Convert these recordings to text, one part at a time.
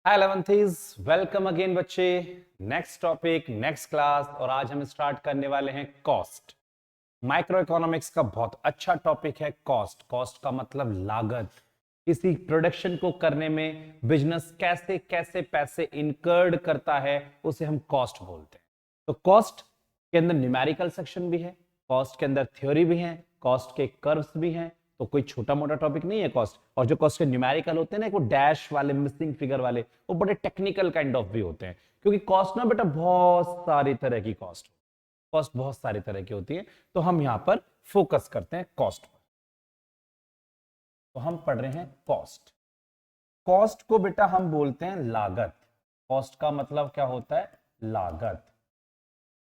हाय 11th, welcome again बच्चे। Next topic, next class. और आज हम स्टार्ट करने वाले हैं कॉस्ट। माइक्रो इकोनॉमिक्स का बहुत अच्छा टॉपिक है कॉस्ट। कॉस्ट का मतलब लागत। किसी प्रोडक्शन को करने में बिजनेस कैसे कैसे पैसे इनकर्ड करता है उसे हम कॉस्ट बोलते हैं। तो कॉस्ट के अंदर न्यूमेरिकल सेक्शन भी है, कॉस्ट के अंदर थ्योरी भी है, कॉस्ट के कर्व्स भी हैं। तो कोई छोटा मोटा टॉपिक नहीं है कॉस्ट। और जो कॉस्ट के न्यूमेरिकल होते हैं ना, वो डैश वाले, मिसिंग फिगर वाले, वो बड़े टेक्निकल काइंड ऑफ भी होते हैं। क्योंकि कॉस्ट ना बेटा बहुत सारी तरह की कॉस्ट बहुत सारी तरह की होती है। तो हम यहां पर फोकस करते हैं कॉस्ट पर। तो हम पढ़ रहे हैं कॉस्ट। कॉस्ट को बेटा हम बोलते हैं लागत। कॉस्ट का मतलब क्या होता है? लागत।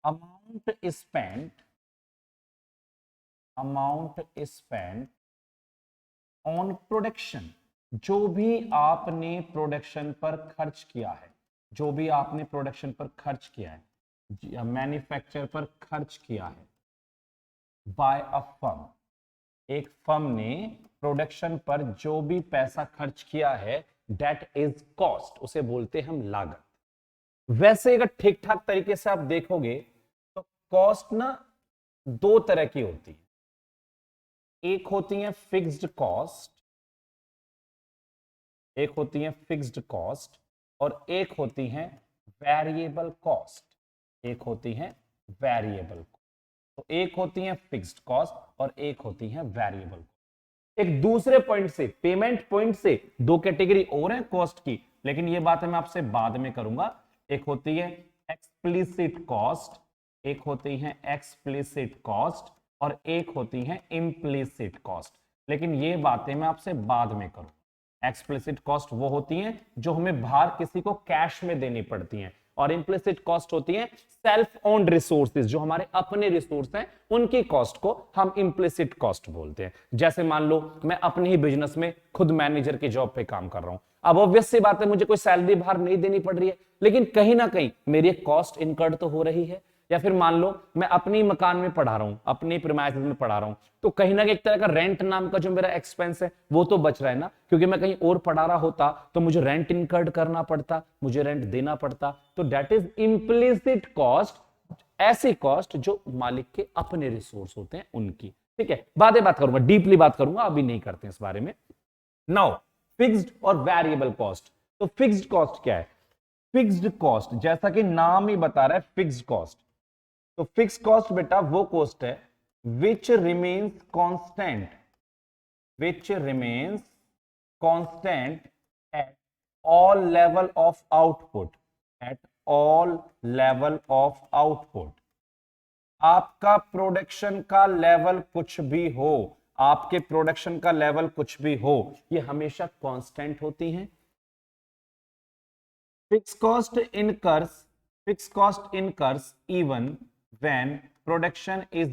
Amount spent on production. जो भी आपने प्रोडक्शन पर खर्च किया है, जो भी आपने प्रोडक्शन पर खर्च किया है, मैन्युफैक्चर पर खर्च किया है, बाय अ फर्म। एक फर्म ने प्रोडक्शन पर जो भी पैसा खर्च किया है, दैट इज कॉस्ट, उसे बोलते हैं हम लागत। वैसे अगर ठीक ठाक तरीके से आप देखोगे तो कॉस्ट ना दो तरह की होती है। एक होती है फिक्स्ड कॉस्ट, और एक होती है वेरिएबल कॉस्ट। एक होती है वेरिएबल। तो एक होती है फिक्स्ड कॉस्ट और एक होती है वेरिएबल। एक दूसरे पॉइंट से, पेमेंट पॉइंट से, दो कैटेगरी और है कॉस्ट की, लेकिन ये बात मैं आपसे बाद में करूंगा। एक होती है एक्सप्लिसिट कॉस्ट, और एक होती है इम्प्लिसिट कॉस्ट। लेकिन ये बातें मैं आपसे बाद में करूंगा। एक्सप्लिसिट कॉस्ट वो होती हैं जो हमें बाहर किसी को कैश में देनी पड़ती हैं, और इम्प्लिसिट कॉस्ट होती है सेल्फ ओन्ड रिसोर्सेज, जो हमारे अपने रिसोर्स हैं, उनकी कॉस्ट को हम इम्प्लिसिट कॉस्ट बोलते हैं। जैसे मान लो मैं अपने ही बिजनेस में खुद मैनेजर की जॉब पे काम कर रहा हूं। अब ऑब्वियस सी बात है, मुझे कोई सैलरी बाहर नहीं देनी पड़ रही है, लेकिन कहीं ना कहीं मेरी एक कॉस्ट इनकर्ड तो हो रही है। या फिर मान लो मैं अपनी मकान में पढ़ा रहा हूं, अपनी प्रीमाइसेस में पढ़ा रहा हूं, तो कहीं ना कहीं एक तरह का रेंट नाम का जो मेरा एक्सपेंस है वो तो बच रहा है ना। क्योंकि मैं कहीं और पढ़ा रहा होता तो मुझे रेंट इनकर्ड करना पड़ता, मुझे रेंट देना पड़ता। तो दैट इज इम्प्लिसिट कॉस्ट, ऐसी कॉस्ट जो मालिक के अपने रिसोर्स होते हैं उनकी। ठीक है, बात करूंगा, डीपली बात करूंगा, अभी नहीं करते इस बारे में। नाउ फिक्स्ड और वेरिएबल कॉस्ट। तो फिक्स्ड कॉस्ट क्या है? फिक्स्ड कॉस्ट जैसा कि नाम ही बता रहा है, फिक्स्ड कॉस्ट। तो फिक्स कॉस्ट बेटा वो कॉस्ट है which remains constant, at all level of output, आपका प्रोडक्शन का लेवल कुछ भी हो, आपके प्रोडक्शन का लेवल कुछ भी हो, ये हमेशा कांस्टेंट होती हैं। Fix cost incurs even when production is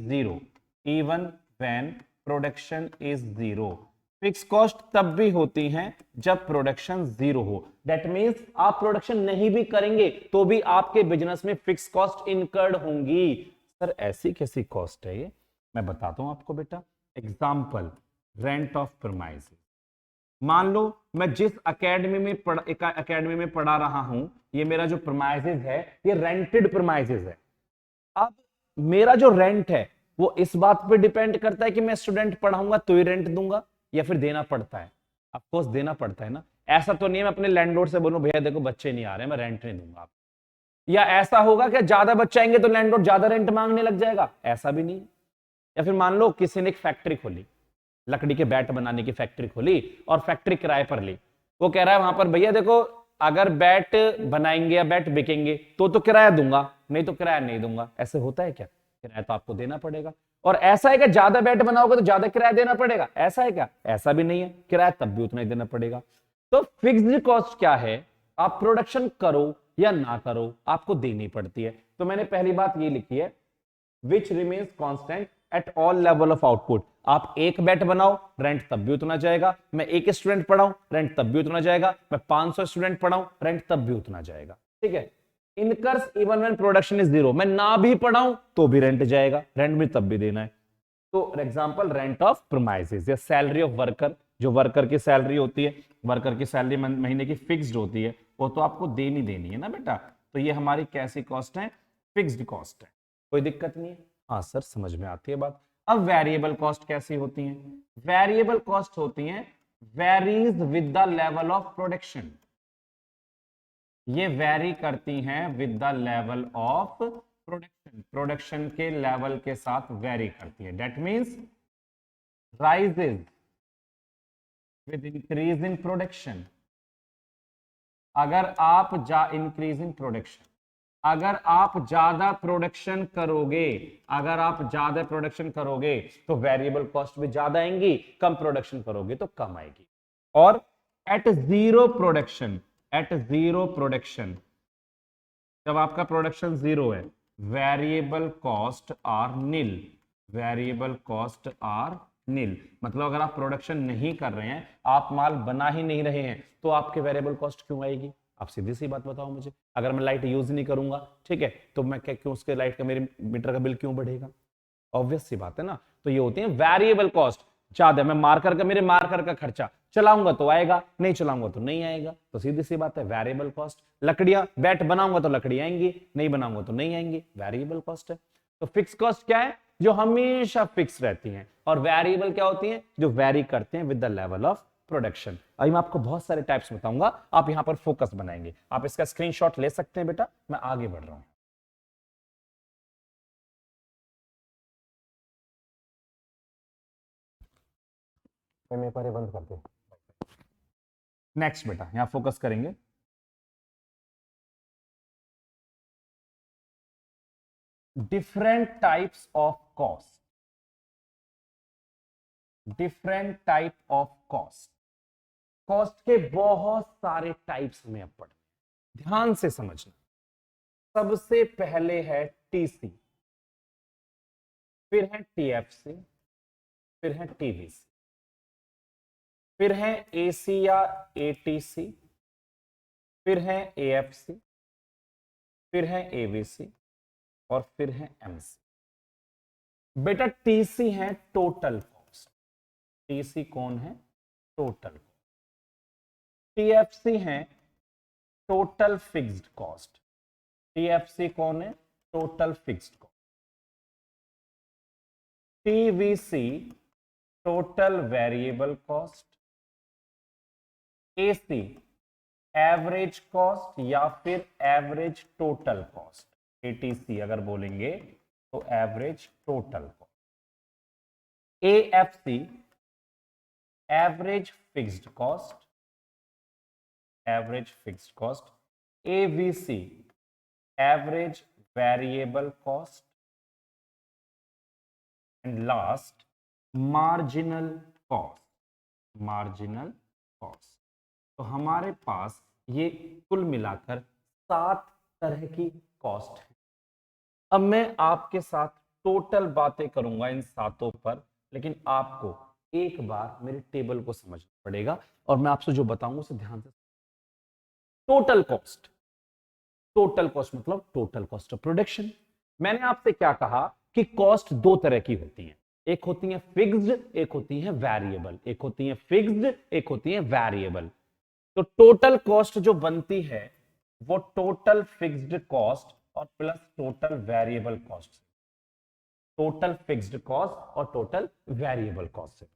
zero, fix cost तब भी होती हैं जब प्रोडक्शन जीरो हो। दैट मींस आप प्रोडक्शन नहीं भी करेंगे तो भी आपके बिजनेस में फिक्स कॉस्ट इनकर्ड होंगी। सर ऐसी कैसी कॉस्ट है ये? मैं बताता हूं आपको बेटा। Example, rent of premises. मान लो मैं जिस एकेडमी में पढ़ा रहा हूं, ये मेरा जो प्रीमाइसेस है ये रेंटेड प्रीमाइसेस है। अब मेरा जो रेंट है वो इस बात पे डिपेंड करता है कि मैं स्टूडेंट पढ़ाऊंगा तो ही रेंट दूंगा, या फिर देना पड़ता है। ऑफ कोर्स देना पड़ता है ना। ऐसा तो नहीं है मैं अपने लैंडलॉर्ड से बोलूं भैया देखो बच्चे नहीं आ रहे, मैं रेंट नहीं दूंगा। या ऐसा होगा कि ज्यादा बच्चे आएंगे तो लैंडलॉर्ड ज्यादा रेंट मांगने लग जाएगा? ऐसा भी नहीं। या फिर मान लो किसी ने एक फैक्ट्री खोली, लकड़ी के बैट बनाने की फैक्ट्री खोली, और फैक्ट्री किराए पर ली। वो कह रहा है वहां पर भैया देखो अगर बैट बनाएंगे या बैट बिकेंगे तो किराया दूंगा, नहीं तो किराया नहीं दूंगा। ऐसे होता है क्या? किराया तो आपको देना पड़ेगा। और ऐसा है कि ज्यादा बैट बनाओगे तो ज्यादा किराया देना पड़ेगा? ऐसा है क्या? ऐसा भी नहीं है, किराया तब भी उतना ही देना पड़ेगा। तो फिक्स्ड कॉस्ट क्या है? आप प्रोडक्शन करो या ना करो आपको देनी पड़ती है। तो मैंने पहली बात ये लिखी है, which remains constant at all level of output. आप एक बैट बनाओ रेंट तब भी उतना जाएगा, मैं एक स्टूडेंट पढ़ाऊं रेंट तब भी उतना जाएगा, मैं 500 स्टूडेंट पढ़ाऊं रेंट तब भी उतना जाएगा। ठीक है। Incurs even when production is zero, मैं ना भी पढ़ाऊं तो भी रेंट जाएगा, रेंट भी तब भी देना है। तो एग्जांपल रेंट ऑफ प्रीमाइसेस या सैलरी ऑफ वर्कर, जो वर्कर की सैलरी होती है, वर्कर की सैलरी महीने की फिक्स्ड होती है, वो तो आपको देनी देनी है ना बेटा। तो ये हमारी कैसी कॉस्ट है, फिक्स्ड कॉस्ट है, कोई दिक्कत नहीं है। हाँ सर समझ में आती है बात। अब वेरिएबल कॉस्ट कैसी होती है, वेरिएबल कॉस्ट होती है varies with the level of production, ये वेरी करती हैं with the level of production, production के लेवल के साथ वेरी करती है। That means rises with increase in production. अगर आप इंक्रीज इन प्रोडक्शन, अगर आप ज्यादा प्रोडक्शन करोगे, अगर आप ज्यादा प्रोडक्शन करोगे तो वेरिएबल कॉस्ट भी ज्यादा आएंगी, कम प्रोडक्शन करोगे तो कम आएगी। और at zero production, at zero production, जब आपका प्रोडक्शन जीरो है, variable cost are nil, variable cost are nil. मतलब अगर आप प्रोडक्शन नहीं कर रहे हैं, आप माल बना ही नहीं रहे हैं, तो आपके वेरिएबल कॉस्ट क्यों आएगी? आप सीधी सी बात बताओ मुझे। अगर मैं लाइट यूज नहीं करूंगा, ठीक है, तो मैं क्या क्यों उसके लाइट का, मेरे मीटर का बिल क्यों बढ़ेगा? ऑब्वियस सी बात है ना। तो ये होती है वेरिएबल कॉस्ट। ज्यादा मैं मार्कर का, मेरे मार्कर का खर्चा चलाऊंगा तो आएगा, नहीं चलाऊंगा तो नहीं आएगा, तो सीधी सी बात है वेरिएबल कॉस्ट। लकड़ियां, बैट बनाऊंगा तो लकड़ी आएंगी, नहीं बनाऊंगा तो नहीं आएंगी, वेरिएबल कॉस्ट है। तो फिक्स कॉस्ट क्या है, जो हमेशा फिक्स रहती हैं, और वेरिएबल क्या होती हैं, जो वेरी करते हैं with the level of production. अभी मैं आपको बहुत सारे टाइप्स बताऊंगा, आप यहां पर फोकस बनाएंगे। आप इसका स्क्रीनशॉट ले सकते हैं बेटा, मैं आगे बढ़ रहा हूं। मैं पहले बंद कर दे। नेक्स्ट बेटा यहां फोकस करेंगे। Different types of cost, different type of cost. Cost के बहुत सारे टाइप्स हमें अब पढ़, ध्यान से समझना। सबसे पहले है टीसी, फिर है टीएफसी, फिर है टीवीसी, फिर है एसी या एटीसी, फिर है एएफसी, फिर है एवीसी, और फिर है एमसी। बेटा टीसी है टोटल कॉस्ट, टीसी कौन है, टोटल कॉस्ट। टीएफसी है टोटल फिक्स्ड कॉस्ट, टीएफसी कौन है, total fixed cost. TVC total variable cost, AC average cost या फिर एवरेज टोटल कॉस्ट, एटीसी अगर बोलेंगे तो average total cost. AFC average fixed cost, average fixed cost. AVC average variable cost, and last marginal cost, marginal cost. तो हमारे पास ये कुल मिलाकर 7 तरह की कॉस्ट है। अब मैं आपके साथ टोटल बातें करूंगा इन 7 पर, लेकिन आपको एक बार मेरे टेबल को समझना पड़ेगा, और मैं आपसे जो बताऊंगा उसे ध्यान से। टोटल कॉस्ट, टोटल कॉस्ट मतलब टोटल कॉस्ट ऑफ प्रोडक्शन। मैंने आपसे क्या कहा कि कॉस्ट 2 तरह की होती है, एक होती है फिक्स्ड, एक होती है वेरिएबल, एक होती है फिक्स्ड, एक होती है वेरिएबल। तो टोटल कॉस्ट जो बनती है वो टोटल फिक्स्ड कॉस्ट और plus total variable cost, total fixed cost और टोटल वेरिएबल कॉस्ट से,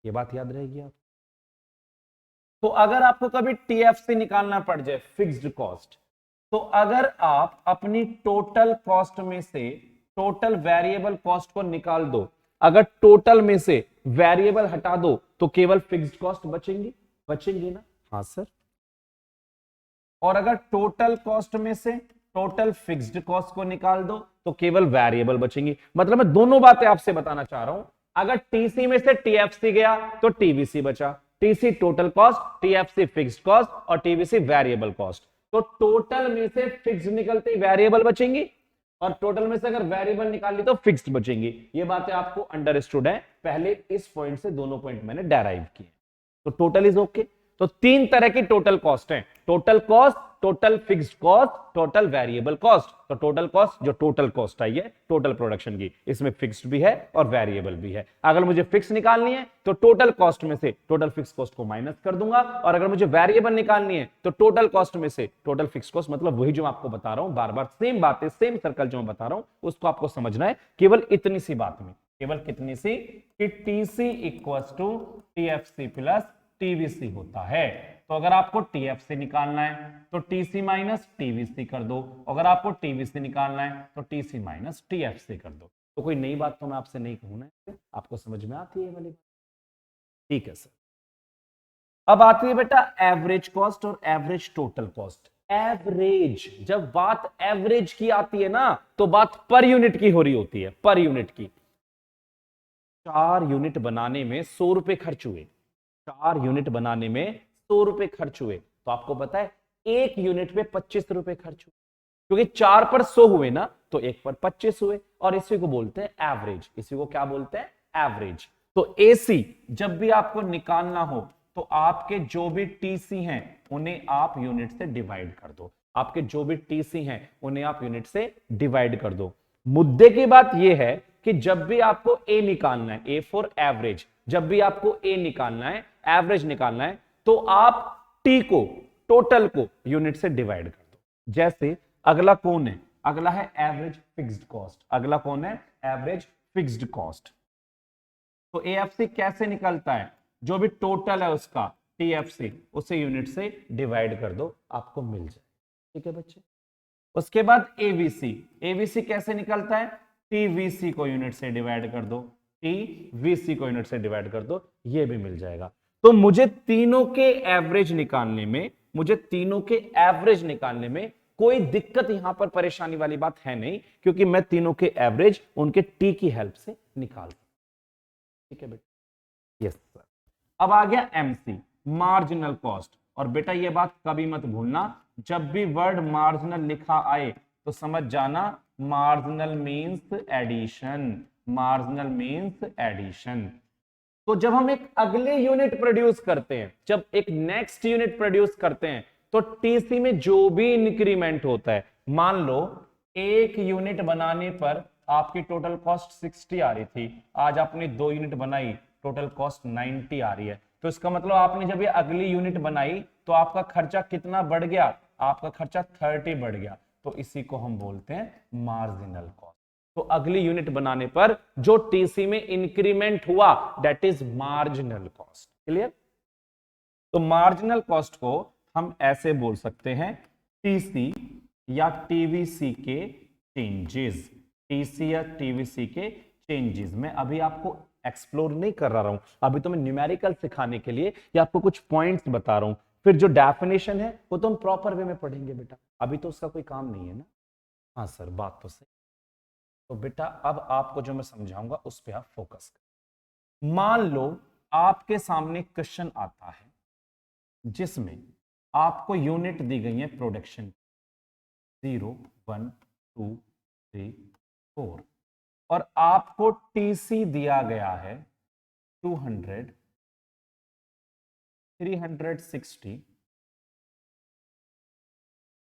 ये बात याद रहेगी आप। तो अगर आपको कभी टीएफसी निकालना पड़ जाए, फिक्स्ड कॉस्ट, तो अगर आप अपनी टोटल कॉस्ट में से टोटल वेरिएबल कॉस्ट को निकाल दो, अगर टोटल में से वेरिएबल हटा दो तो केवल फिक्स्ड कॉस्ट बचेंगी, बचेंगी ना? हाँ सर। और अगर टोटल कॉस्ट में से टोटल फिक्स्ड कॉस्ट को निकाल दो तो केवल वेरिएबल बचेंगी। मतलब मैं दोनों बातें आपसे बताना चाह रहा हूं। अगर टीसी में से टीएफसी गया तो टीवीसी बचा, TC total cost, TFC fixed cost और टीवीसी वेरिएबल कॉस्ट। तो टोटल में से फिक्स्ड निकलते वेरिएबल बचेंगी, और टोटल में से अगर वेरिएबल निकाल ली तो फिक्स्ड बचेंगी। ये बातें आपको अंडरस्टूड है, पहले इस पॉइंट से दोनों पॉइंट मैंने डेराइव किए। तो टोटल इज ओके। तो 3 तरह की टोटल कॉस्ट है, total cost, total fixed cost, total variable cost. तो टोटल कॉस्ट जो टोटल कॉस्ट आई है टोटल प्रोडक्शन की, इसमें फिक्स्ड भी है और वेरिएबल भी है। अगर मुझे फिक्स निकालनी है तो टोटल कॉस्ट में से टोटल फिक्स कॉस्ट को माइनस कर दूंगा, और अगर मुझे वेरिएबल निकालनी है तो टोटल कॉस्ट में से टोटल फिक्स कॉस्ट, मतलब वही जो आपको बता रहा हूं, बार बार सेम बातें, सेम सर्कल जो मैं बता रहा हूं उसको आपको समझना है केवल इतनी सी बात में, केवल कितनी सी, कि TC equals to TFC plus TVC होता है। तो अगर आपको टीएफसी निकालना है तो टीसी माइनस टीवीसी कर दो, अगर आपको टीवीसी निकालना है तो टीसी माइनस टीएफसी कर दो। तो कोई नई बात तो मैं आपसे नहीं कहूं ना, आपको समझ में आती है वाली बात? ठीक है सर। अब आती है बेटा एवरेज कॉस्ट और एवरेज टोटल कॉस्ट। एवरेज, जब बात एवरेज की आती है ना तो बात पर यूनिट की हो रही होती है, पर यूनिट की। 4 यूनिट बनाने में 100 रुपए खर्च हुए, 4 यूनिट बनाने में 100 रुपए खर्च हुए, तो आपको पता है 1 यूनिट पे 25 रुपए खर्च हुए, क्योंकि 4 पर 100 हुए ना तो 1 पर 25 हुए, और इसी को बोलते हैं एवरेज। इसी को क्या बोलते हैं? एवरेज। तो एसी जब भी आपको निकालना हो तो आपके जो भी टीसी हैं उन्हें आप यूनिट से डिवाइड कर दो, आपके जो भी टीसी हैं उन्हें आप यूनिट से डिवाइड कर दो। मुद्दे की बात यह है कि जब भी आपको ए निकालना है, ए फॉर एवरेज, जब भी आपको ए निकालना है, एवरेज निकालना है, तो आप टी को, टोटल को यूनिट से डिवाइड कर दो। जैसे अगला कौन है? अगला है एवरेज फिक्स्ड कॉस्ट। अगला कौन है? Average fixed cost. तो एएफसी कैसे निकलता है? जो भी टोटल है उसका टीएफसी, उसे यूनिट से डिवाइड कर दो, आपको मिल जाए। ठीक है बच्चे। उसके बाद एवीसी, एवीसी कैसे निकलता है? टीवीसी को यूनिट से डिवाइड कर दो, टीवीसी को यूनिट से डिवाइड कर दो, ये भी मिल जाएगा। तो मुझे तीनों के एवरेज निकालने में, मुझे तीनों के एवरेज निकालने में कोई दिक्कत यहां पर परेशानी वाली बात है नहीं, क्योंकि मैं तीनों के एवरेज उनके टी की हेल्प से निकाल दूं। ठीक है बेटा, यस सर। अब आ गया एमसी, मार्जिनल कॉस्ट। और बेटा ये बात कभी मत भूलना, जब भी वर्ड मार्जिनल लिखा आए तो समझ जाना marginal means addition, marginal means addition. तो जब हम एक अगले यूनिट प्रोड्यूस करते हैं, जब एक नेक्स्ट यूनिट प्रोड्यूस करते हैं, तो टीसी में जो भी इंक्रीमेंट होता है, मान लो एक यूनिट बनाने पर आपकी टोटल कॉस्ट 60 आ रही थी, आज आपने 2 यूनिट बनाई, टोटल कॉस्ट 90 आ रही है, तो इसका मतलब आपने जब ये अगली यूनिट बनाई तो आपका खर्चा कितना बढ़ गया? आपका खर्चा 30 बढ़ गया। तो इसी को हम बोलते हैं मार्जिनल कॉस्ट। तो अगली यूनिट बनाने पर जो टीसी में इंक्रीमेंट हुआ, that is marginal cost. Clear? तो मार्जिनल कॉस्ट को हम ऐसे बोल सकते हैं, टीसी या टीवीसी के चेंजेस, टीसी या टीवीसी के चेंजेस। मैं अभी आपको एक्सप्लोर नहीं कर रहा हूं, अभी तो मैं न्यूमेरिकल सिखाने के लिए या आपको कुछ पॉइंट्स बता रहा हूं, फिर जो डेफिनेशन है वो तो हम प्रॉपर वे में पढ़ेंगे बेटा, अभी तो उसका कोई काम नहीं है ना। हाँ सर, बात तो सही। तो बेटा अब आपको जो मैं समझाऊंगा उस पर आप फोकस करें। मान लो आपके सामने क्वेश्चन आता है जिसमें आपको यूनिट दी गई है प्रोडक्शन 0, 1, 2, 3, 4, और आपको टीसी दिया गया है 200, 360,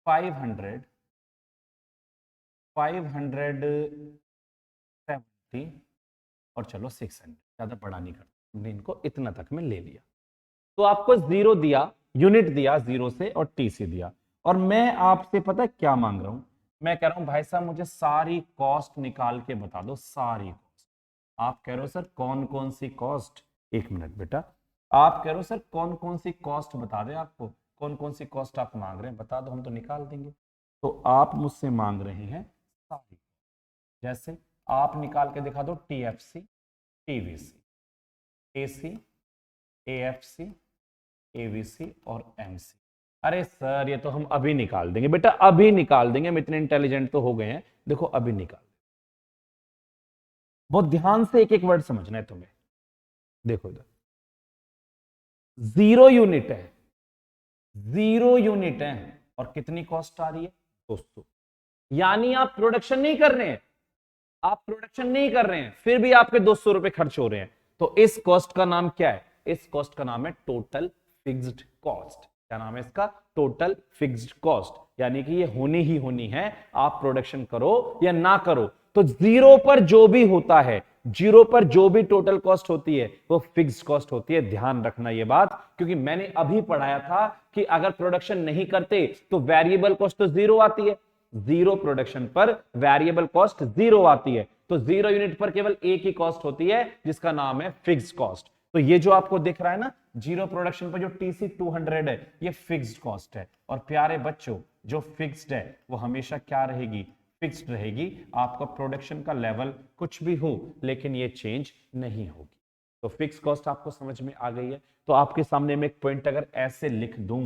500, 570 और चलो 600, ज्यादा बड़ा नहीं करता, हमने इनको इतना तक में ले लिया। तो आपको 0 दिया, यूनिट दिया 0 से और टीसी दिया, और मैं आपसे पता है क्या मांग रहा हूं? मैं कह रहा हूं भाई साहब मुझे सारी कॉस्ट निकाल के बता दो, सारी कॉस्ट। आप कह रहे हो सर कौन कौन सी कॉस्ट? एक मिनट बेटा, आप कह रहे हो सर कौन कौन सी कॉस्ट बता दें, आपको कौन कौन सी कॉस्ट आप मांग रहे हैं बता दो, हम तो निकाल देंगे। तो आप मुझसे मांग रहे हैं सारी, जैसे आप निकाल के दिखा दो TFC, TVC, AC, AFC, AVC और एमसी। अरे सर ये तो हम अभी निकाल देंगे बेटा, अभी निकाल देंगे, हम इतने इंटेलिजेंट तो हो गए हैं, देखो अभी निकाल। बहुत ध्यान से एक एक वर्ड समझना है तुम्हें। देखो इधर 0 यूनिट है, 0 यूनिट है, और कितनी कॉस्ट आ रही है? 200। यानी आप प्रोडक्शन नहीं कर रहे हैं, आप प्रोडक्शन नहीं कर रहे हैं, फिर भी आपके 200 रुपए खर्च हो रहे हैं। तो इस कॉस्ट का नाम क्या है? इस कॉस्ट का नाम है टोटल फिक्स्ड कॉस्ट। क्या नाम है इसका, टोटल फिक्स्ड कॉस्ट, यानी कि ये होनी ही होनी है, आप प्रोडक्शन करो या ना करो। तो जीरो पर जो भी होता है, जीरो पर जो भी टोटल कॉस्ट होती है वो फिक्स्ड कॉस्ट होती है। ध्यान रखना ये बात, क्योंकि मैंने अभी पढ़ाया था कि अगर प्रोडक्शन नहीं करते तो वेरिएबल कॉस्ट तो जीरो आती है, जीरो प्रोडक्शन पर वेरिएबल कॉस्ट जीरो आती है, तो जीरो यूनिट पर केवल एक ही कॉस्ट होती है जिसका नाम है फिक्स्ड कॉस्ट। तो ये जो आपको दिख रहा है ना, जीरो प्रोडक्शन पर जो टीसी 200 है, ये फिक्स्ड कॉस्ट है। और प्यारे बच्चों, जो फिक्स्ड है वो हमेशा क्या रहेगी, फिक्स्ड रहेगी। आपका प्रोडक्शन का लेवल कुछ भी हो लेकिन ये चेंज नहीं होगी। तो फिक्स कॉस्ट आपको समझ में आ गई है। तो आपके सामने में एक पॉइंट अगर ऐसे लिख दूं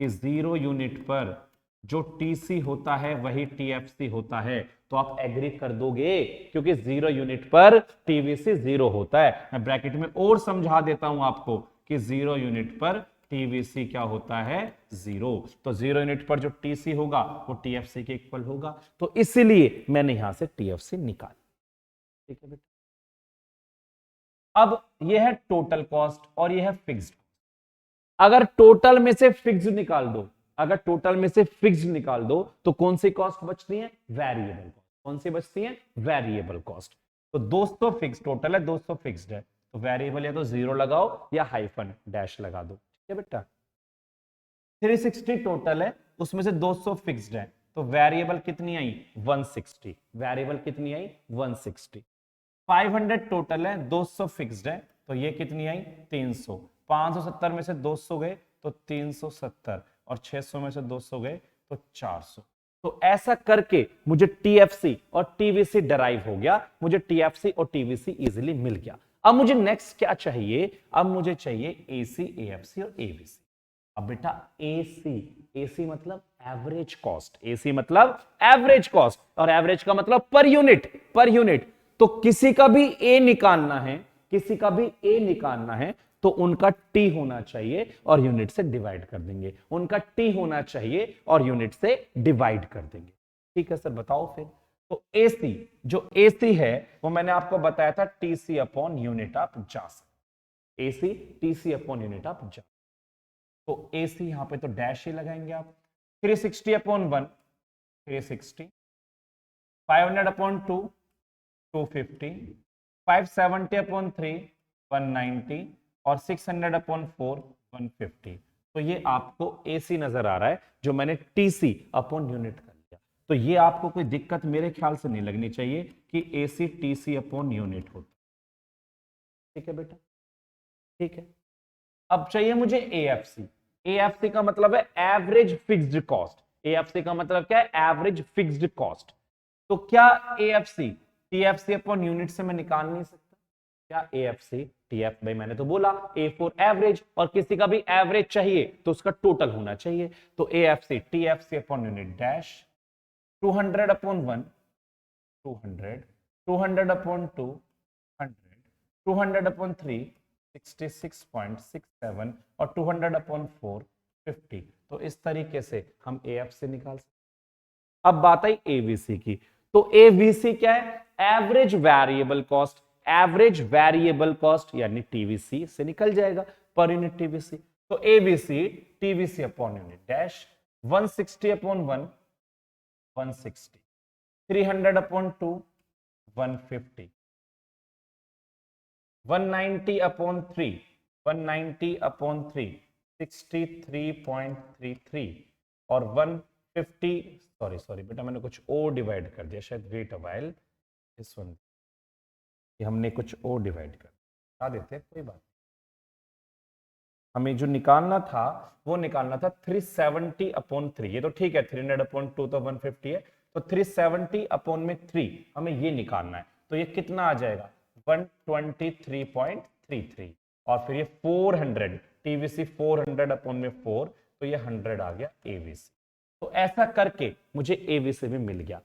कि जीरो यूनिट पर जो टीसी होता है वही टीएफसी होता है, तो आप एग्री कर दोगे, क्योंकि जीरो यूनिट पर टीवीसी जीरो होता है। मैं ब्रैकेट में और समझा देता हूं आपको कि जीरो यूनिट पर टीवीसी क्या होता है, जीरो। तो जीरो यूनिट पर जो टीसी होगा वो टीएफसी के इक्वल होगा, तो इसीलिए मैंने यहां से टीएफसी निकाली। ठीक है बेटा। अब यह है टोटल कॉस्ट और यह है फिक्स्ड। अगर टोटल में से फिक्स्ड निकाल दो, अगर टोटल में से फिक्स्ड निकाल दो तो कौन सी कॉस्ट बचती है, वेरिएबल कॉस्ट। कौन सी बचती है, वेरिएबल कॉस्ट। तो 200 फिक्स टोटल है, 200 फिक्स्ड है, तो वेरिएबल या तो जीरो लगाओ या हाइफन डैश लगा दो। ठीक है बेटा। 360 टोटल है, उसमें से 200 फिक्स्ड है, तो वेरिएबल कितनी आई, 160। वेरिएबल कितनी आई, 160। 500 टोटल है, 200 फिक्स्ड है, तो ये कितनी आई, 300। 570 में से 200 गए तो 370, और 600 में से 200 गए तो 400। तो ऐसा करके मुझे टीएफसी और टीवीसी डराइव हो गया, मुझे टीएफसी और टीवीसी इजीली मिल गया। अब मुझे नेक्स्ट क्या चाहिए, अब मुझे चाहिए एसी, एएफसी और एबीसी। अब बेटा एसी, एसी मतलब एवरेज कॉस्ट, एसी मतलब एवरेज कॉस्ट, और एवरेज का मतलब पर यूनिट, पर यूनिट। तो किसी का भी ए निकालना है, किसी का भी ए निकालना है तो उनका टी होना चाहिए और यूनिट से डिवाइड कर देंगे, उनका टी होना चाहिए और यूनिट से डिवाइड कर देंगे। ठीक है सर, बताओ फिर। तो एसी, जो एसी है वो मैंने आपको बताया था टीसी अपॉन यूनिट ऑफ जास, AC TC upon unit of जास। तो एसी यहां पे तो डैश ही लगाएंगे आप। 360 अपॉन 1 360, 500 अपॉन 2 250, 570 अपॉन 3 190, और 600 अपॉन 4 150। तो ये आपको एसी नजर आ रहा है, जो मैंने टीसी अपॉन यूनिट कर लिया। तो ये आपको कोई दिक्कत मेरे ख्याल से नहीं लगनी चाहिए कि एसी टीसी अपॉन यूनिट होता। ठीक है बेटा, ठीक है। अब चाहिए मुझे एएफसी। एएफसी का मतलब है एवरेज फिक्स्ड कॉस्ट। एएफसी का मतलब क्या है, एवरेज फिक्स्ड कॉस्ट। तो क्या एएफसी टीएफसी अपॉन यूनिट से मैं निकाल नहीं सकता, क्या एएफसी टीएफ, भाई मैंने तो बोला ए फॉर एवरेज, और किसी का भी एवरेज चाहिए तो उसका टोटल होना चाहिए। तो AFC TFC upon unit dash 200 upon 1 200, 200 upon 2 100, 200 upon 3 66.67, और 200 अपॉन 4 50। तो इस तरीके से हम एएफ से निकाल सकते। अब बात आई एवीसी की। तो एवीसी क्या है, average variable cost, average variable cost यानी टीवीसी से निकल जाएगा, पर यूनिट टीवीसी। तो AVC TVC upon unit dash 160 upon 1 160, 300 upon 2 150, 190 upon 3 190 upon 3 63.33, और 150, सॉरी बेटा मैंने कुछ और डिवाइड कर दिया शायद, वेट अ व्हाइल, इस वन हमने कुछ और डिवाइड कर बता देते हैं, कोई बात। हमें जो निकालना था वो निकालना था 370 अपॉन 3, ये तो ठीक है, 300 अपॉन 2 तो 150 है, तो 370 अपॉन में 3 हमें ये निकालना है। तो ये कितना आ जाएगा, 123.33, और फिर ये 400 टीवीसी 400 अपॉन में 4, तो ये 100 आ गया एवीसी। तो ऐसा करके मुझे एवीसी भी मिल गया।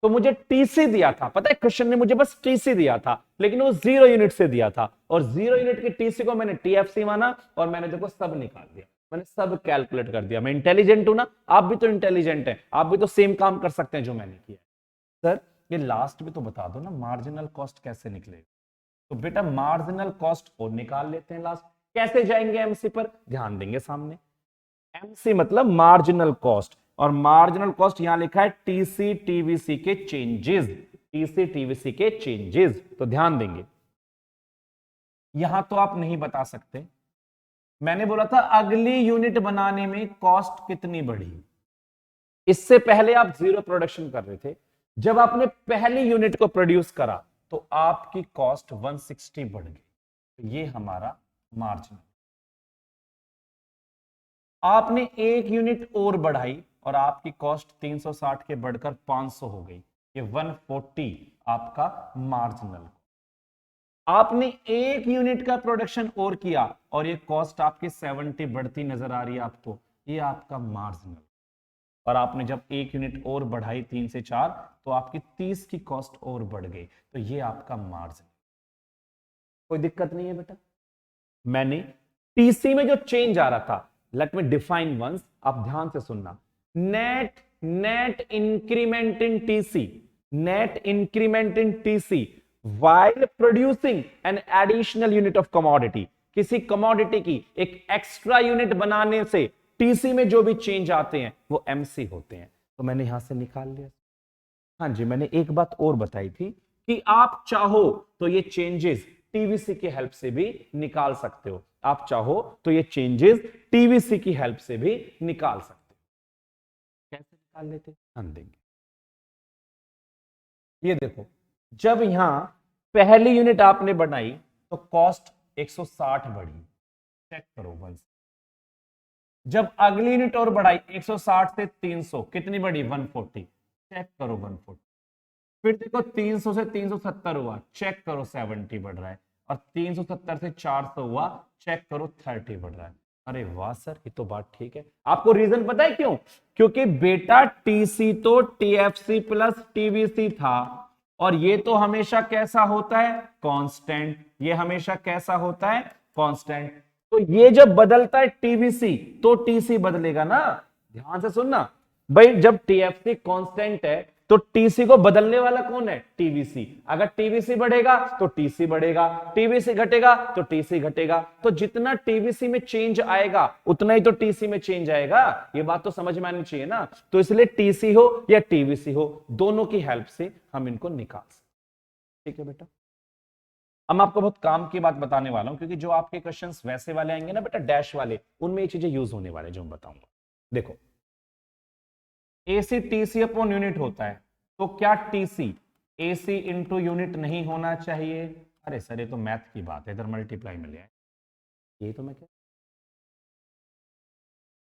तो मुझे टीसी दिया था, पता है क्वेश्चन ने मुझे बस टीसी दिया था, लेकिन वो जीरो यूनिट से दिया था, और जीरो यूनिट की टीसी को मैंने टीएफसी माना, और मैंने देखो सब निकाल दिया, मैंने सब कैलकुलेट कर दिया। मैं इंटेलिजेंट हूं ना, आप भी तो इंटेलिजेंट हैं, आप भी तो सेम काम कर सकते हैं जो मैंने किया। सर ये लास्ट में तो बता दो ना, मार्जिनल कॉस्ट कैसे निकलेगा। तो बेटा मार्जिनल कॉस्ट और निकाल लेते हैं लास्ट, कैसे जाएंगे एमसी पर, ध्यान देंगे सामने। एमसी मतलब मार्जिनल कॉस्ट, और मार्जिनल कॉस्ट यहां लिखा है टीसी टीवीसी के चेंजेस, टीसी टीवीसी के चेंजेस, तो ध्यान देंगे। यहां तो आप नहीं बता सकते, मैंने बोला था अगली यूनिट बनाने में कॉस्ट कितनी बढ़ी। इससे पहले आप जीरो प्रोडक्शन कर रहे थे, जब आपने पहली यूनिट को प्रोड्यूस करा तो आपकी कॉस्ट 160 बढ़ गई, तो ये हमारा मार्जिन। आपने एक यूनिट और बढ़ाई और आपकी कॉस्ट 360 के बढ़कर 500 हो गई, ये 140 आपका मार्जिनल। आपने एक यूनिट का प्रोडक्शन और किया और ये कॉस्ट आपकी 70 बढ़ती नजर आ रही है आपको, ये आपका मार्जिनल। और आपने जब एक यूनिट और बढ़ाई 3 से 4 तो आपकी 30 की कॉस्ट और बढ़ गई, तो ये आपका मार्जिन। कोई दिक्कत नहीं है बेटा। मैंने टीसी में जो चेंज आ रहा था, लेट मी डिफाइन वंस, आप ध्यान से सुनना। Net net increment in TC, net increment in TC while producing an additional unit of commodity, किसी कमोडिटी की एक एक्स्ट्रा यूनिट बनाने से टीसी में जो भी चेंज आते हैं वो एमसी होते हैं, तो मैंने यहां से निकाल लिया। हाँ जी, मैंने एक बात और बताई थी कि आप चाहो तो ये चेंजेस टीवीसी की हेल्प से भी निकाल सकते हो, आप चाहो तो ये चेंजेस टीवीसी की हेल्प से भी निकाल सकते हो। कैसे निकाल लेते, हम देंगे। ये देखो, जब यहां पहली यूनिट आपने बनाई तो कॉस्ट 160 बढ़ी, चेक करो वंस। जब अगली यूनिट और बढ़ाई 160 से 300, कितनी बढ़ी, 140, चेक करो 140। फिर देखो 300 से 370 हुआ, चेक करो 70 बढ़ रहा है, और 370 से 400 हुआ, चेक करो 30 बढ़ रहा है। अरे वाह सर, ये तो बात ठीक है। आपको रीजन पता है क्यों? क्योंकि बेटा टीसी तो टीएफसी प्लस टीवीसी था, और ये तो हमेशा कैसा होता है, कांस्टेंट। ये हमेशा कैसा होता है, कांस्टेंट। तो ये जब बदलता है टीवीसी तो टीसी बदलेगा ना। ध्यान से सुनना भाई, जब टीएफसी कांस्टेंट है तो टीसी को बदलने वाला कौन है, टीवीसी। अगर टीवीसी बढ़ेगा तो टीसी बढ़ेगा, टीवीसी घटेगा तो टीसी घटेगा। तो जितना टीवीसी में चेंज आएगा उतना ही तो टीसी में चेंज आएगा। ये बात तो समझ में आनी चाहिए ना। तो इसलिए टीसी हो या टीवीसी हो, दोनों की हेल्प से हम इनको निकाल सकते। ठीक है बेटा। अब मैं आपको बहुत काम की बात बताने वाला हूं, क्योंकि जो आपके क्वेश्चंस वैसे वाले आएंगे ना बेटा, डैश वाले, उनमें ये चीजें यूज होने वाले जो मैं बताऊंगा। देखो, एसी टीसी अपॉन यूनिट होता है, तो क्या टीसी एसी इंटू यूनिट नहीं होना चाहिए? अरे सर, ये तो मैथ की बात है, इधर मल्टीप्लाई में ले आए। ये तो मैं क्या,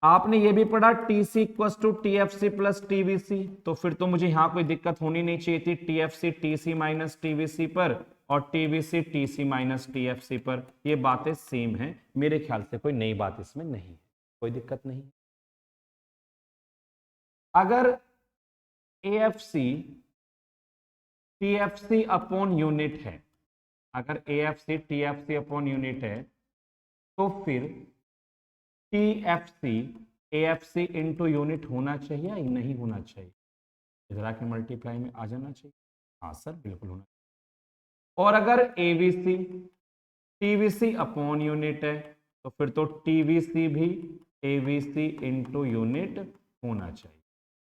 आपने ये भी पढ़ा TC equal to TFC plus TVC, तो फिर तो मुझे यहां कोई दिक्कत होनी नहीं चाहिए थी। टीएफसी टीसी माइनस टीवीसी पर और टीवीसी टीसी माइनस टीएफसी पर, ये बातें सेम हैं। मेरे ख्याल से कोई नई बात इसमें नहीं है, कोई दिक्कत नहीं। अगर एएफसी टीएफसी अपॉन यूनिट है, अगर एएफसी टीएफसी अपॉन यूनिट है, तो फिर टीएफसी एएफसी इंटू यूनिट होना चाहिए या नहीं होना चाहिए? इधर आके मल्टीप्लाई में आ जाना चाहिए। हाँ सर, बिल्कुल होना चाहिए। और अगर एवीसी टीवीसी अपॉन यूनिट है, तो फिर तो टीवीसी भी एवीसी इंटू यूनिट होना चाहिए।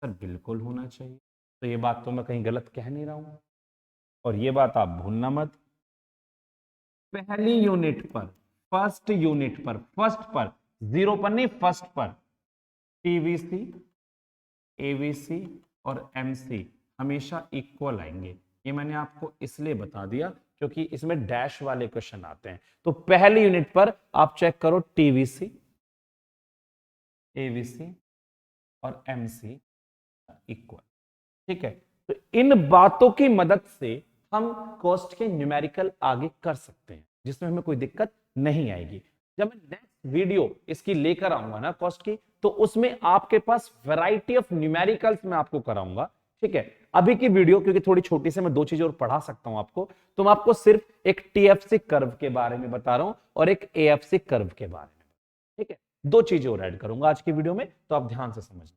सर बिल्कुल होना चाहिए। तो ये बात तो मैं कहीं गलत कह नहीं रहा हूं, और ये बात आप भूलना मत। पहली यूनिट पर, फर्स्ट यूनिट पर, फर्स्ट पर, जीरो पर नहीं, फर्स्ट पर, टीवीसी एवीसी और एमसी हमेशा इक्वल आएंगे। ये मैंने आपको इसलिए बता दिया क्योंकि इसमें डैश वाले क्वेश्चन आते हैं। तो पहली यूनिट पर आप चेक करो, टीवीसी एवीसी और एमसी इक्वल। ठीक है, तो इन बातों की मदद से हम कॉस्ट के न्यूमेरिकल आगे कर सकते हैं, जिसमें हमें कोई दिक्कत नहीं आएगी। जब मैं नेक्स्ट वीडियो इसकी लेकर आऊंगा ना कॉस्ट की, तो उसमें आपके पास वैरायटी ऑफ न्यूमेरिकल्स मैं आपको कराऊंगा। ठीक है, अभी की वीडियो क्योंकि थोड़ी छोटी से, मैं दो चीजें और पढ़ा सकता हूं आपको, तो मैं आपको सिर्फ एक टीएफसी कर्व के बारे में बता रहा हूं और एक एएफसी कर्व के बारे में। ठीक है, दो चीजें और ऐड करूंगा आज की वीडियो में, तो आप ध्यान से समझना।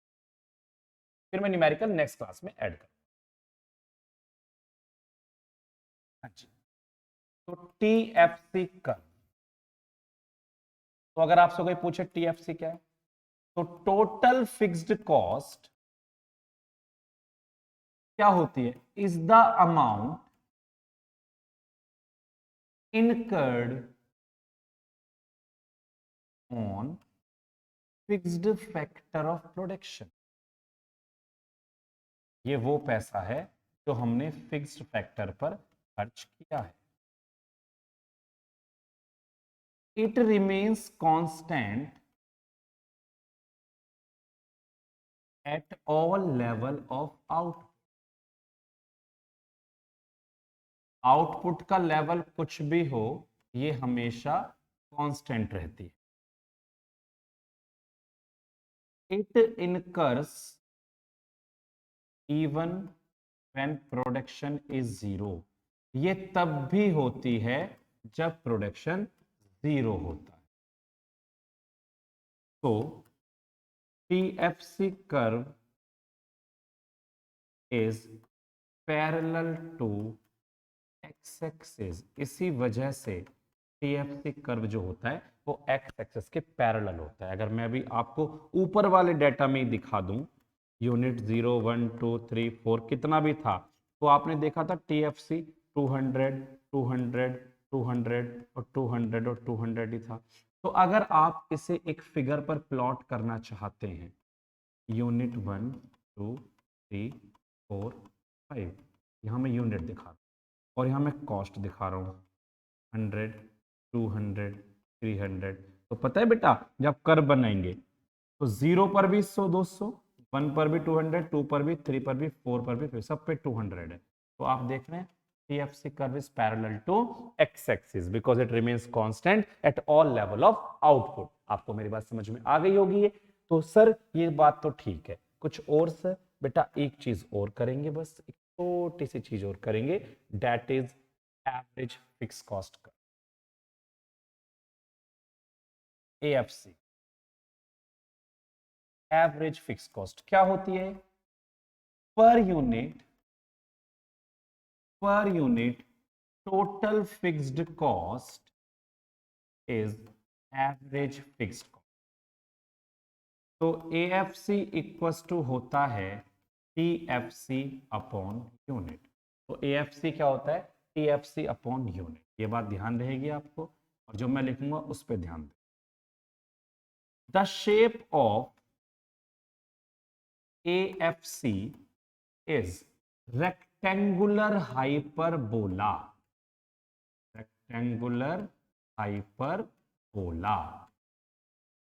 फिर मैं न्यूमेरिकल नेक्स्ट क्लास में ऐड करूंगा। अच्छा, तो टीएफसी कर्व, तो अगर आपसे कोई पूछे टीएफसी क्या है, तो टोटल फिक्स्ड कॉस्ट क्या होती है, is the amount incurred on fixed factor of production. ये वो पैसा है जो हमने फिक्स्ड फैक्टर पर खर्च किया है। It remains constant at all level of output. Output का लेवल कुछ भी हो, ये हमेशा कांस्टेंट रहती है। It incurs even when production is zero. ये तब भी होती है जब प्रोडक्शन जीरो होता है। तो TFC curve is parallel to X axis. इसी वजह से टीएफसी कर्व जो होता है वो एक्स एक्सिस के पैरेलल होता है। अगर मैं अभी आपको ऊपर वाले डेटा में ही दिखा दूं, यूनिट 0 1 2 3 4 कितना भी था, तो आपने देखा था टीएफसी 200 200 200 और 200 और 200 ही था। तो अगर आप इसे एक फिगर पर प्लॉट करना चाहते हैं, यूनिट 1 2 3 4 5, यहां मैं यूनिट दिखा रहा हूं और यहां मैं कॉस्ट दिखा रहा हूं 100 200 300। तो पता है बेटा, जब कर्व बनाएंगे तो 0 पर भी 100 200, 1 पर भी 200, 2 पर भी, 3 पर भी, 4 पर भी, सब पे 200 है। तो आप देख रहे हैं TFC curve is parallel to x-axis because it remains constant at all level of output। आपको मेरी बात समझ में आ गई होगी ये। तो सर ये बात तो ठीक है, कुछ और सर? बेटा एक चीज और करेंगे, बस एक छोटी सी चीज और करेंगे, that is average fix cost का, AFC। एवरेज फिक्स कॉस्ट क्या होती है? Per unit total fixed cost is average fixed cost. तो AFC इक्वल्स टू होता है TFC अपॉन यूनिट। तो AFC क्या होता है? TFC upon unit. ये बात ध्यान रहेगी आपको, और जो मैं लिखूंगा उस पर ध्यान दें। The shape of AFC is rectangular hyperbola. Rectangular hyperbola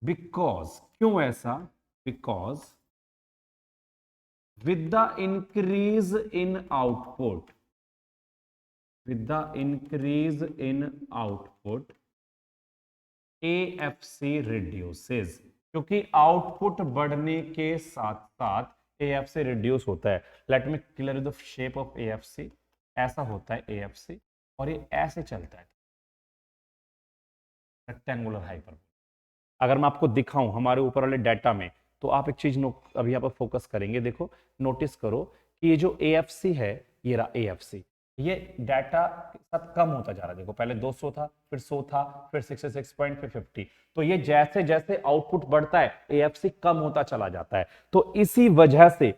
because, क्यों ऐसा? Because with the increase in output AFC reduces। क्योंकि आउटपुट बढ़ने के साथ साथ AFC रिड्यूस होता है। Let me clear the shape of AFC। ऐसा होता है AFC और ये ऐसे चलता है, रेक्टेंगुलर हाइपरबोला। अगर मैं आपको दिखाऊं हमारे ऊपर वाले डाटा में, तो आप एक चीज अभी यहाँ पर फोकस करेंगे, देखो नोटिस करो कि ये जो AFC है, ये रहा AFC, ये डाटा सब कम होता जा रहा है। देखो पहले 200 था, फिर 100 था, फिर 66 पॉइंट, फिर 50। तो ये जैसे जैसे आउटपुट बढ़ता है AFC कम होता चला जाता है। तो इसी वजह से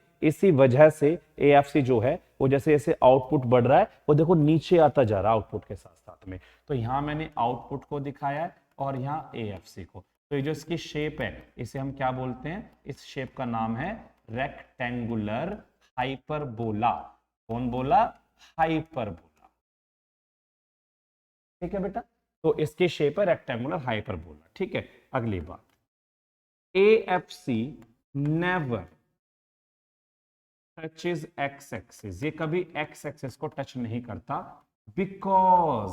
AFC जो है वो जैसे जैसे आउटपुट बढ़ रहा है वो देखो नीचे आता जा रहा है आउटपुट के साथ साथ में। तो यहां मैंने आउटपुट को दिखाया है और यहाँ AFC को। तो ये जो इसकी शेप है इसे हम क्या बोलते हैं? इस शेप का नाम है रेक्टेंगुलर हाइपरबोला। कौन बोला? हाइपरबोला। ठीक है बेटा, तो इसकी शेप है रेक्टेंगुलर हाइपरबोला। ठीक है, अगली बात, AFC never touches x axis. ये कभी एक्स एक्सिस को टच नहीं करता, because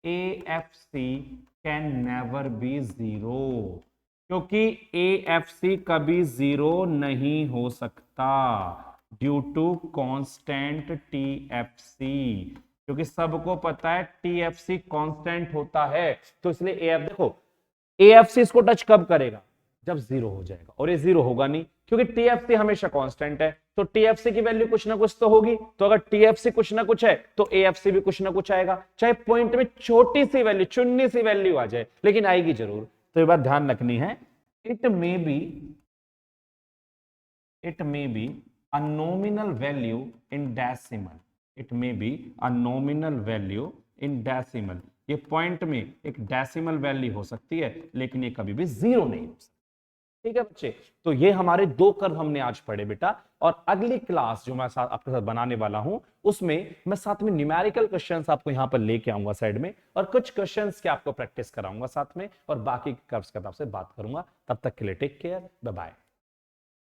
AFC can never be zero. क्योंकि AFC कभी जीरो नहीं हो सकता ड्यू टू कांस्टेंट TFC। क्योंकि सबको पता है TFC कांस्टेंट होता है, तो इसलिए देखो AFC इसको टच कब करेगा? जब जीरो हो जाएगा, और ये जीरो होगा नहीं क्योंकि TFC हमेशा कांस्टेंट है। तो टीएफसी की वैल्यू कुछ ना कुछ तो होगी, तो अगर टीएफसी कुछ ना कुछ है तो एएफसी भी कुछ ना कुछ आएगा, चाहे पॉइंट में छोटी सी वैल्यू, चुन्नी सी वैल्यू आ जाए, लेकिन आएगी जरूर। तो ये बात ध्यान रखनी है। It may be a nominal value in decimal, it may be a nominal value in decimal, ये पॉइंट में एक डेसिमल वैल्यू हो सकती है, लेकिन ये कभी भी जीरो नहीं हो सकती। ठीक है बच्चे, तो ये हमारे दो कर्व हमने आज पढ़े बेटा, और अगली क्लास जो मैं आपके साथ बनाने वाला हूं उसमें मैं साथ में न्यूमेरिकल क्वेश्चंस आपको यहां पर लेके आऊंगा साइड में, और कुछ क्वेश्चंस के आपको प्रैक्टिस कराऊंगा साथ में, और बाकी कर्व्स के आपसे बात करूंगा। तब तक के लिए टेक केयर, बाय बाय।